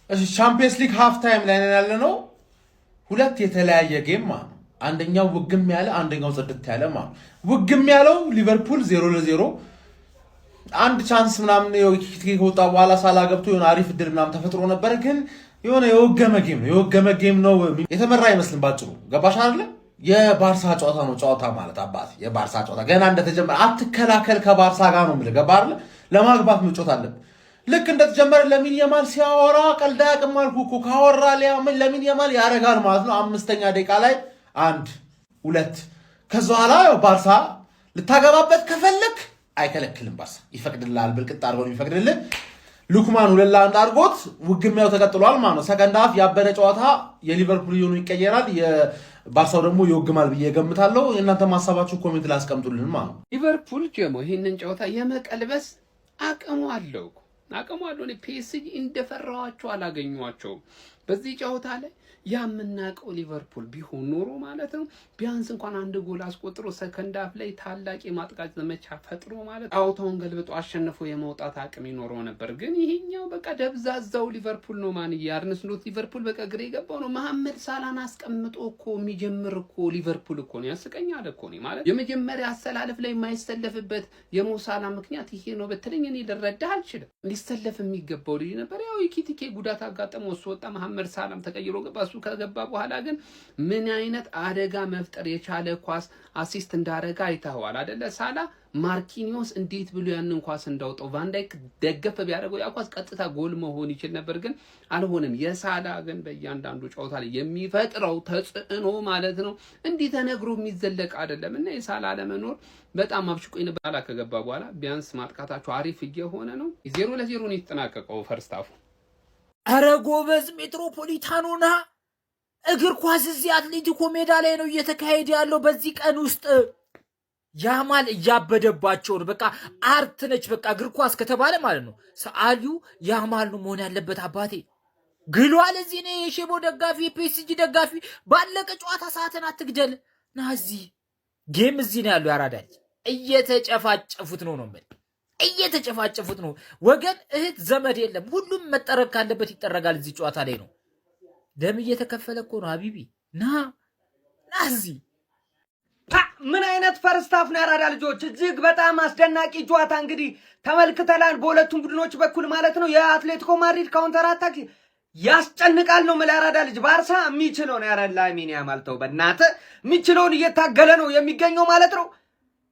እሺ ቻምፒየንስ ሊግ ሃፍ ታይም ላይ ያለነው ሁለት የተለያየ ጌም ማለት ነው። አንደኛው ውግም ያለ አንደኛው ጽድት ያለ ማለት ነው። ውግም ያለው ሊቨርፑል 0-0 አንድ ቻንስ ምናምን ከወጣ በኋላ ሳላ ገብቶ የሆነ አሪፍ ድል ምናምን ተፈጥሮ ነበር፣ ግን የሆነ የወገመ ጌም ነው የተመራ አይመስልም ባጭሩ። ገባሽ አይደለ? የባርሳ ጨዋታ ነው ጨዋታ ማለት አባት የባርሳ ጨዋታ ገና እንደተጀመረ አትከላከል ከባርሳ ጋር ነው የምልህ። ገባ አይደለ? ለማግባት መጮት አለብህ። ልክ እንደተጀመረ ለሚን የማል ሲያወራ ቀልዳ ያቅም አልኩ እኮ ካወራ ለሚን የማል ያረጋል ማለት ነው። 5ኛ ደቂቃ ላይ 1-2 ከዛ በኋላ ባርሳ ልታገባበት ከፈለክ አይከለክልም። ባርሳ ይፈቅድልሃል። ብልቅጥ አድርጎ ይፈቅድልህ። ሉክማን 2-1 አድርጎት ውግሚያው ተቀጥሏል ማለት ነው። ሰከንድ ሃፍ ያበረ ጨዋታ የሊቨርፑል ይሁን ይቀየራል፣ የባርሳው ደግሞ ይወግማል ብዬ ገምታለሁ። እናንተ ማሳባችሁ ኮሜንት ላይ አስቀምጡልን ማለት ነው። ሊቨርፑል ጀሞ ይሄንን ጨዋታ የመቀልበስ አቅሙ አለው። ፒኤስጂ እንደፈራዋቸው አላገኟቸውም። በዚህ ጨዋታ ላይ ያምናቀው ሊቨርፑል ቢሆን ኖሮ ማለት ነው ቢያንስ እንኳን አንድ ጎል አስቆጥሮ ሰከንድ ሃፍ ላይ ታላቅ የማጥቃት ዘመቻ ፈጥሮ ማለት አውታውን ገልብጦ አሸንፎ የመውጣት አቅም ይኖረው ነበር። ግን ይሄኛው በቃ ደብዛዛው ሊቨርፑል ነው። ማን ያርንስ ኖት ሊቨርፑል በቃ ግሬ የገባው ነው። መሐመድ ሳላን አስቀምጦ እኮ የሚጀምር እኮ ሊቨርፑል እኮ ነው። ያስቀኛል እኮ ነው ማለት የመጀመሪያ አሰላለፍ ላይ የማይሰለፍበት የሞሳላ ምክንያት ይሄ ነው በትለኝ እኔ ልረዳህ አልችልም። ሊሰለፍ የሚገባው ልጅ ነበር። ያው ኢኪቲኬ ጉዳት አጋጠመው እሱ ወጣ። መሐመድ ሳላም ተቀይሮ ገባ። ከገባ በኋላ ግን ምን አይነት አደጋ መፍጠር የቻለ ኳስ አሲስት እንዳረጋ አይተዋል አይደለ? ሳላ ማርኪኒዮስ እንዴት ብሎ ያንን ኳስ እንዳወጣው ቫንዳይክ ደገፈ ቢያደርገው ያ ኳስ ቀጥታ ጎል መሆን ይችል ነበር፣ ግን አልሆነም። የሳላ ግን በእያንዳንዱ ጨዋታ ላይ የሚፈጥረው ተጽዕኖ ማለት ነው እንዲህ ተነግሮ የሚዘለቅ አይደለም። እና የሳላ ለመኖር በጣም አብሽቆኝ ነበር። ሳላ ከገባ በኋላ ቢያንስ ማጥቃታቸው አሪፍ እየሆነ ነው። 0-0 ነው የተጠናቀቀው ፈርስት ሃፉ። አረ ጎበዝ ሜትሮፖሊታኖና እግር ኳስ እዚህ አትሌቲኮ ሜዳ ላይ ነው እየተካሄደ ያለው በዚህ ቀን ውስጥ። ያማል እያበደባቸው ነው። በቃ አርት ነች። በቃ እግር ኳስ ከተባለ ማለት ነው ሰዓሊው ያማል ነው መሆን ያለበት። አባቴ ግሏል። እዚህ ነው የሼቦ ደጋፊ የፒኤስጂ ደጋፊ ባለቀ ጨዋታ ሰዓትን አትግደል ና እዚህ ጌም እዚህ ነው ያለው። ያራዳል እየተጨፋጨፉት ነው ማለት እየተጨፋጨፉት ነው። ወገን እህት ዘመድ የለም። ሁሉም መጠረግ ካለበት ይጠረጋል። እዚህ ጨዋታ ላይ ነው ደም እየተከፈለ እኮ ነው። ሀቢቢ ና እዚህ ምን አይነት ፈርስት ሃፍ ነው ያራዳ ልጆች! እጅግ በጣም አስደናቂ ጨዋታ እንግዲህ ተመልክተናል በሁለቱም ቡድኖች በኩል ማለት ነው። የአትሌቲኮ ማድሪድ ካውንተር አታክ ያስጨንቃል ነው ማለት ያራዳ ልጅ። ባርሳ የሚችለው ነው ያራዳ ላሚን ያማል ተው በእናትህ የሚችለውን እየታገለ ነው የሚገኘው ማለት ነው።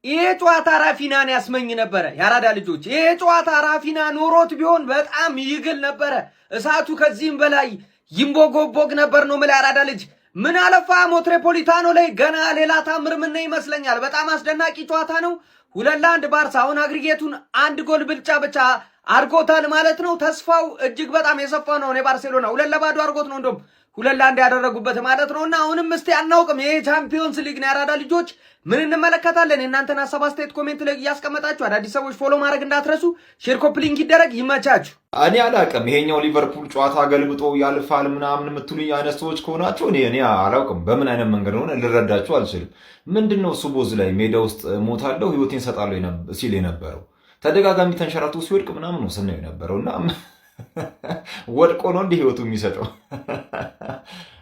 ይሄ ጨዋታ ራፊናን ያስመኝ ነበረ ያራዳ ልጆች። ይሄ ጨዋታ ራፊና ኖሮት ቢሆን በጣም ይግል ነበረ። እሳቱ ከዚህም በላይ ይምቦጎቦግ ነበር ነው ማለት ያራዳ ልጅ። ምን አለፋ ሜትሮፖሊታኖ ላይ ገና ሌላ ታምር ምን ይመስለኛል። በጣም አስደናቂ ጨዋታ ነው። 2-1 ባርሳ አሁን አግሪጌቱን አንድ ጎል ብልጫ ብቻ አርጎታል ማለት ነው። ተስፋው እጅግ በጣም የሰፋ ነው። ባርሴሎና 2-0 አርጎት ነው እንደውም 2-1 ያደረጉበት ማለት ነውና አሁንም እስቲ አናውቅም። ይሄ ቻምፒዮንስ ሊግ ነው ያራዳ ልጆች። ምን እንመለከታለን? እናንተን ሐሳብ አስተያየት ኮሜንት ላይ እያስቀመጣችሁ አዳዲስ ሰዎች ፎሎ ማድረግ እንዳትረሱ። ሼር ኮፒ ሊንክ ይደረግ። ይመቻችሁ። እኔ አላውቅም። ይሄኛው ሊቨርፑል ጨዋታ ገልብጦ ያልፋል ምናምን የምትሉኝ አይነት ሰዎች ከሆናችሁ እኔ አላውቅም። በምን አይነት መንገድ ሆነ ልረዳችሁ አልችልም። ምንድነው ሱቦዝ ላይ ሜዳ ውስጥ ሞታለሁ ህይወቴን ሰጣለሁ ሲል የነበረው ተደጋጋሚ ተንሸራቶ ሲወድቅ ምናምን ነው ስናየው የነበረውና ወድቆ ነው እንዲህ ህይወቱ የሚሰጠው።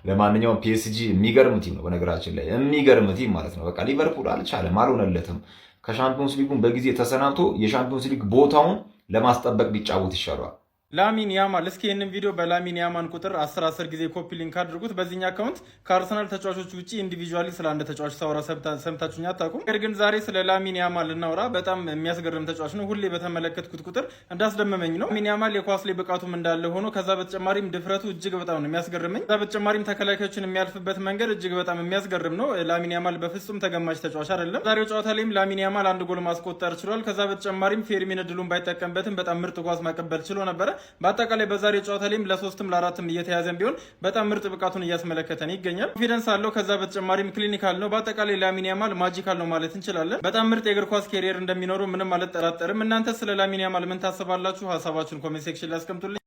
ለማንኛውም ፒኤስጂ የሚገርም ቲም ነው። በነገራችን ላይ የሚገርም ቲም ማለት ነው። በቃ ሊቨርፑል አልቻለም፣ አልሆነለትም። ከሻምፒዮንስ ሊጉን በጊዜ ተሰናብቶ የሻምፒዮንስ ሊግ ቦታውን ለማስጠበቅ ቢጫወት ይሻላል። ላሚን ያማል እስኪ ይህንን ቪዲዮ በላሚን ያማን ቁጥር 10 ጊዜ ኮፒ ሊንክ አድርጉት። በዚህኛ አካውንት ከአርሰናል ተጫዋቾች ውጪ ኢንዲቪጁዋሊ ስለ አንድ ተጫዋች ሳወራ ሰምታችሁኝ አታውቁም። ነገር ግን ዛሬ ስለ ላሚን ያማል ልናወራ። በጣም የሚያስገርም ተጫዋች ነው። ሁሌ በተመለከትኩት ቁጥር እንዳስደመመኝ ነው። ላሚን ያማል የኳስ ላይ ብቃቱም እንዳለ ሆኖ ከዛ በተጨማሪም ድፍረቱ እጅግ በጣም ነው የሚያስገርመኝ። ከዛ በተጨማሪም ተከላካዮችን የሚያልፍበት መንገድ እጅግ በጣም የሚያስገርም ነው። ላሚን ያማል በፍጹም ተገማች ተጫዋች አይደለም። ዛሬው ጨዋታ ላይም ላሚን ያማል አንድ ጎል ማስቆጠር ችሏል። ከዛ በተጨማሪም ፌርሚን እድሉን ባይጠቀምበትም በጣም ምርጥ ኳስ ማቀበል ችሎ ነበረ። በአጠቃላይ በዛሬ ጨዋታ ላይም ለ3ም ለ4ም እየተያዘም ቢሆን በጣም ምርጥ ብቃቱን እያስመለከተን ይገኛል። ኮንፊደንስ አለው። ከዛ በተጨማሪም ክሊኒካል ነው። በአጠቃላይ ላሚን ያማል ማጂካል ነው ማለት እንችላለን። በጣም ምርጥ የእግር ኳስ ኬሪየር እንደሚኖረው ምንም አልጠራጠርም። እናንተ ስለ ላሚን ያማል ምን ታስባላችሁ? ሀሳባችሁን ኮሜንት ሴክሽን ላይ አስቀምጡልኝ።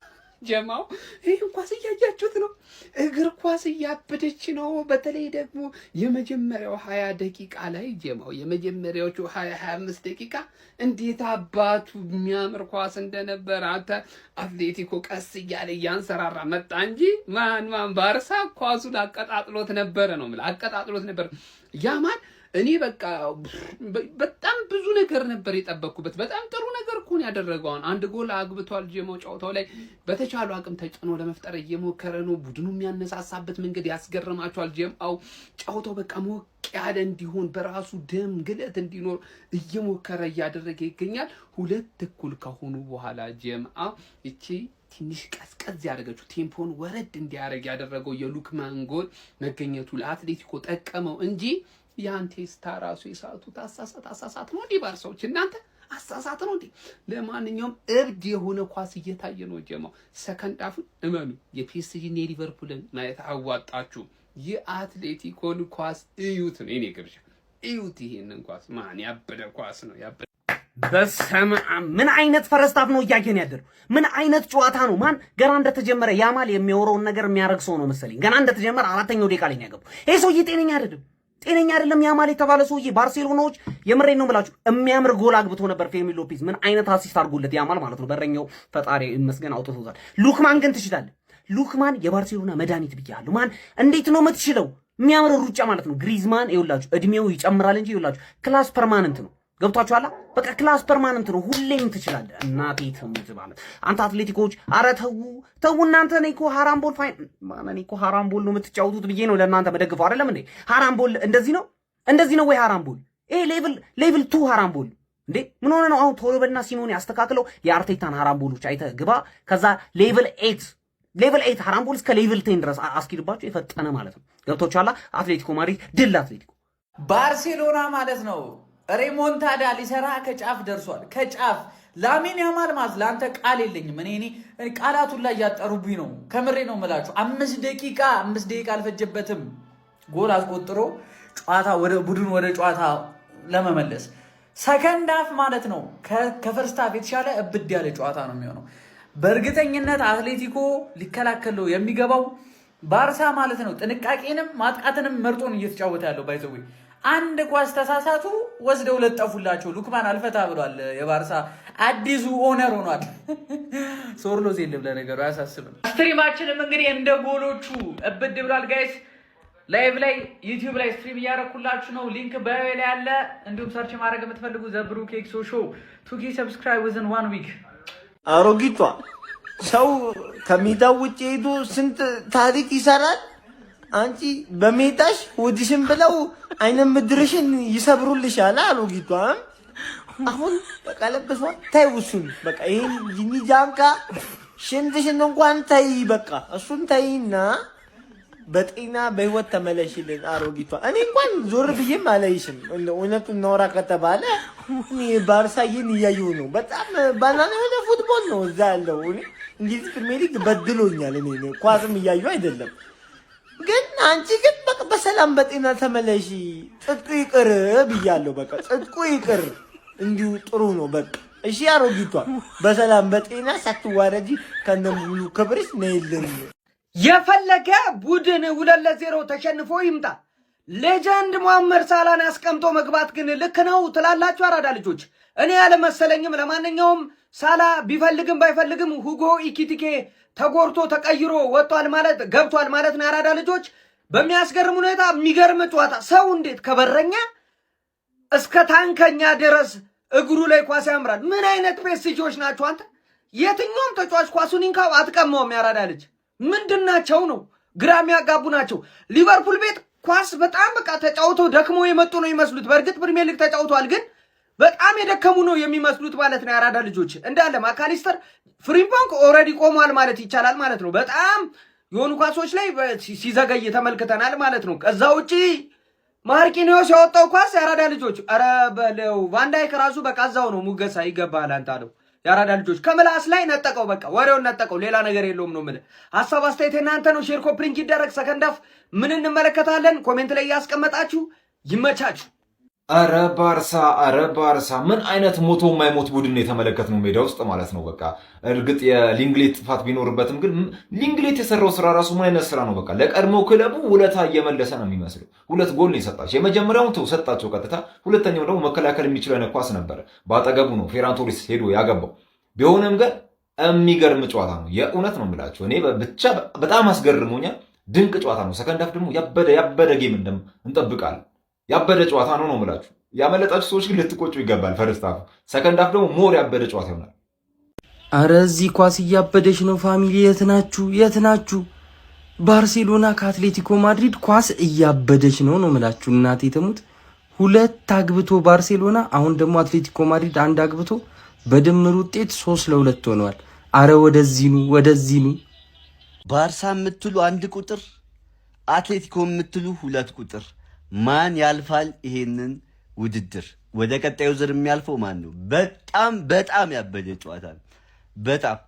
ጀማው ይህ ኳስ እያያችሁት ነው። እግር ኳስ እያበደች ነው። በተለይ ደግሞ የመጀመሪያው 20 ደቂቃ ላይ ጀማው የመጀመሪያዎቹ 25 ደቂቃ እንዴት አባቱ የሚያምር ኳስ እንደነበረ አንተ አትሌቲኮ ቀስ እያለ እያንሰራራ መጣ እንጂ ማን ባርሳ ኳሱን አቀጣጥሎት ነበረ ነው ማለት አቀጣጥሎት ነበር። ያማል እኔ በቃ በጣም ብዙ ነገር ነበር የጠበቅኩበት። በጣም ጥሩ ነገር እኮ ነው ያደረገው። አንድ ጎል አግብቷል። ጀማው ጨዋታው ላይ በተቻለ አቅም ተጭኖ ለመፍጠር እየሞከረ ነው። ቡድኑ የሚያነሳሳበት መንገድ ያስገርማቸዋል። ጀማው ጨዋታው በቃ ሞቅ ያለ እንዲሆን በራሱ ደም ግለት እንዲኖር እየሞከረ እያደረገ ይገኛል። 2 ከሆኑ በኋላ ጀማው እቺ ትንሽ ቀዝቀዝ ያደረገችው ቴምፖን ወረድ እንዲያደርግ ያደረገው የሉክማን ጎል መገኘቱ ለአትሌቲኮ ጠቀመው እንጂ ያንቴስታ ራሱ የሳቱት አሳሳት ነው እንዴ? ባርሳዎች እናንተ አሳሳት ነው እንዴ? ለማንኛውም እብድ የሆነ ኳስ እየታየ ነው ጀማው። ሰከንድ አፉን እመኑ የፒኤስጂና የሊቨርፑልን ማየት አዋጣችሁ። የአትሌቲኮን ኳስ እዩት ነው የኔ ግብዣ። እዩት ይሄንን ኳስ ማን ያበደ ኳስ ነው ያበደ። በስመ አብ ምን አይነት ፈረስታፍ ነው እያየን ያደረው? ምን አይነት ጨዋታ ነው? ማን ገና እንደተጀመረ ያማል የሚያወራውን ነገር የሚያረግ ሰው ነው መሰለኝ። ገና እንደተጀመረ 4ኛው ደቂቃ ላይ ነው ያገባው። ይሄ ሰውዬ ጤነኛ አይደለም። ያማል የተባለ ሰውዬ ባርሴሎናዎች የምሬን ነው ብላችሁ የሚያምር ጎል አግብቶ ነበር። ፌርሚን ሎፔዝ ምን አይነት አሲስት አድርጎለት ያማል ማለት ነው። በረኛው ፈጣሪ ይመስገን አውጥቶታል። ሉክማን ግን ትችላለህ። ሉክማን የባርሴሎና መድኃኒት ብያለሁ። ማን እንዴት ነው የምትችለው? የሚያምር ሩጫ ማለት ነው። ግሪዝማን ይኸውላችሁ እድሜው ይጨምራል እንጂ ይኸውላችሁ ክላስ ፐርማነንት ነው። ገብቷችኋል? በቃ ክላስ ፐርማነንት ነው። ሁሌም ትችላለህ። እናቴ ትሙት ማለት አንተ አትሌቲኮች፣ አረ ተው እናንተ። እኔ እኮ ሃራምቦል እኔ እኮ ሃራምቦል ነው የምትጫወቱት ብዬ ነው ለእናንተ መደግፈው አይደለም እንዴ? ሃራምቦል እንደዚህ ነው ወይ ሃራምቦል? ይሄ ሌቭል 2 ሃራምቦል እንዴ? ምን ሆነ ነው አሁን? ቶሎ በልና ሲሞኔ ያስተካክለው የአርቴታን ሃራምቦሎች አይተህ ግባ። ከዛ ሌቭል 8 ሃራምቦል እስከ ሌቭል 10 ድረስ አስኪድባችሁ የፈጠነ ማለት ነው። ገብቶቻላ? አትሌቲኮ ማድሪድ ድል አትሌቲኮ። ባርሴሎና ማለት ነው ሬሞንታዳ ሊሰራ ከጫፍ ደርሷል። ከጫፍ ላሚን ያማል ማለት ለአንተ ቃል የለኝም። እኔ ቃላቱን ላይ ያጠሩብኝ ነው። ከምሬ ነው የምላችሁ። 5 ደቂቃ አልፈጀበትም ጎል አስቆጥሮ ጨዋታ ቡድን ወደ ጨዋታ ለመመለስ። ሰከንድ አፍ ማለት ነው ከፈርስት አፍ የተሻለ እብድ ያለ ጨዋታ ነው የሚሆነው። በእርግጠኝነት አትሌቲኮ ሊከላከለው የሚገባው ባርሳ ማለት ነው ጥንቃቄንም ማጥቃትንም መርጦን እየተጫወተ ያለው ባይዘው አንድ ኳስ ተሳሳቱ ወስደው ለጠፉላቸው። ሉክማን አልፈታ ብሏል። የባርሳ አዲሱ ኦነር ሆኗል። ሶርሎስ የለም ለነገሩ አያሳስብም። ስትሪማችንም እንግዲህ እንደ ጎሎቹ እብድ ብሏል ጋይስ። ላይቭ ላይ ዩቲዩብ ላይ ስትሪም እያደረኩላችሁ ነው። ሊንክ ባዮ ላይ አለ። እንዲሁም ሰርች ማድረግ የምትፈልጉ ዘብሩክ ኤክሶ ሾው 2K ሰብስክራይብ within 1 week። አሮጊቷ ሰው ከሜዳው ውጭ ሄዶ ስንት ታሪክ ይሰራል። አንቺ በሜዳሽ ወዲሽን ብለው አይነ ምድርሽን ይሰብሩልሻል። አሮጊቷ አሁን በቃ ለበሷ ታይ ውሱን በቃ ይሄን ጂኒጃንካ ሽንትሽን እንኳን ታይ በቃ እሱን ታይና በጤና በህይወት ተመለሽልን አሮጊቷ። እኔ እንኳን ዞር ብዬም አላይሽም። እውነቱን እናወራ ከተባለ እኔ ባርሳዬን እያየሁ ነው። በጣም ባናና የሆነ ፉትቦል ነው እዛ ያለው። እንግሊዝ ፕሪሚየር ሊግ በድሎኛል። እኔ ኳስም እያየሁ አይደለም። ግን አንቺ ግን በቃ በሰላም በጤና ተመለሺ። ጽድቁ ይቅር ብያለሁ። በቃ ጽድቁ ይቅር። እንዲሁ ጥሩ ነው በቃ እሺ። አሮጊቷ በሰላም በጤና ሳትዋረጂ ከነሙሉ ክብርሽ ነይልን። የፈለገ ቡድን 2-0 ተሸንፎ ይምጣ ሌጀንድ ሙሐመድ ሳላን አስቀምጦ መግባት ግን ልክ ነው ትላላችሁ አራዳ ልጆች? እኔ ያለ መሰለኝም። ለማንኛውም ሳላ ቢፈልግም ባይፈልግም ሁጎ ኢኪቲኬ ተጎርቶ ተቀይሮ ወጥቷል ማለት ገብቷል ማለት ነው አራዳ ልጆች። በሚያስገርም ሁኔታ የሚገርም ጨዋታ። ሰው እንዴት ከበረኛ እስከ ታንከኛ ድረስ እግሩ ላይ ኳስ ያምራል። ምን አይነት ፔስጆች ናቸው አንተ? የትኛውም ተጫዋች ኳሱን ይንካው አትቀማውም ያራዳ ልጅ። ምንድናቸው ነው? ግራ የሚያጋቡ ናቸው። ሊቨርፑል ቤት ኳስ በጣም በቃ ተጫውተው ደክሞ የመጡ ነው ይመስሉት። በእርግጥ ፕሪሚየር ሊግ ተጫውተዋል፣ ግን በጣም የደከሙ ነው የሚመስሉት ማለት ነው ያራዳ ልጆች። እንዳለ ማካሊስተር ፍሪምፖንግ ኦልሬዲ ቆሟል ማለት ይቻላል ማለት ነው። በጣም የሆኑ ኳሶች ላይ ሲዘገይ ተመልክተናል ማለት ነው። ከዛ ውጪ ማርኪኒዮስ ያወጣው ኳስ ያራዳ ልጆች ኧረ በለው ቫንዳይክ ራሱ በቃ እዛው ነው ሙገሳ ይገባል አንተ አለው። ያራዳ ልጆች ከምላስ ላይ ነጠቀው፣ በቃ ወሬውን ነጠቀው። ሌላ ነገር የለውም ነው የምልህ። ሐሳብ አስተያየት እናንተ ነው። ሼር ኮፕሊንክ ይደረግ። ሰከንድ አፍ ምን እንመለከታለን? ኮሜንት ላይ ያስቀመጣችሁ ይመቻችሁ። አረ ባርሳ ምን አይነት ሞቶ የማይሞት ቡድን የተመለከትነው ሜዳ ውስጥ ማለት ነው። በቃ እርግጥ የሊንግሌት ጥፋት ቢኖርበትም ግን ሊንግሌት የሰራው ስራ ራሱ ምን አይነት ስራ ነው? በቃ ለቀድሞ ክለቡ ውለታ እየመለሰ ነው የሚመስለው። 2 ጎል ነው የሰጣቸው። የመጀመሪያውን ተው ሰጣቸው ቀጥታ፣ ሁለተኛው ደግሞ መከላከል የሚችለው አይነት ኳስ ነበረ። በአጠገቡ ነው ፌራን ቶሪስ ሄዶ ያገባው። ቢሆንም ግን የሚገርም ጨዋታ ነው። የእውነት ነው የምላቸው። እኔ ብቻ በጣም አስገርሞኛል። ድንቅ ጨዋታ ነው። ሰከንድ ሀፍ ደግሞ ያበደ ጌም እንጠብቃለን። ያበደ ጨዋታ ነው ነው የምላችሁ። ያመለጣችሁ ሰዎች ግን ልትቆጩ ይገባል። ፈርስት ሀፍ፣ ሰከንድ ሀፍ ደግሞ ሞር ያበደ ጨዋታ ይሆናል። አረ እዚህ ኳስ እያበደች ነው ፋሚሊ። የት ናችሁ? ባርሴሎና ከአትሌቲኮ ማድሪድ ኳስ እያበደች ነው ነው የምላችሁ። እናቴ ትሙት 2 አግብቶ ባርሴሎና፣ አሁን ደግሞ አትሌቲኮ ማድሪድ 1 አግብቶ በድምር ውጤት 3-2 ሆነዋል። አረ ወደዚህ ኑ። ባርሳ የምትሉ 1 ቁጥር፣ አትሌቲኮ የምትሉ 2 ቁጥር። ማን ያልፋል ይሄንን ውድድር? ወደ ቀጣዩ ዙር የሚያልፈው ማን ነው? በጣም ያበደ ጨዋታ ነው። በጣም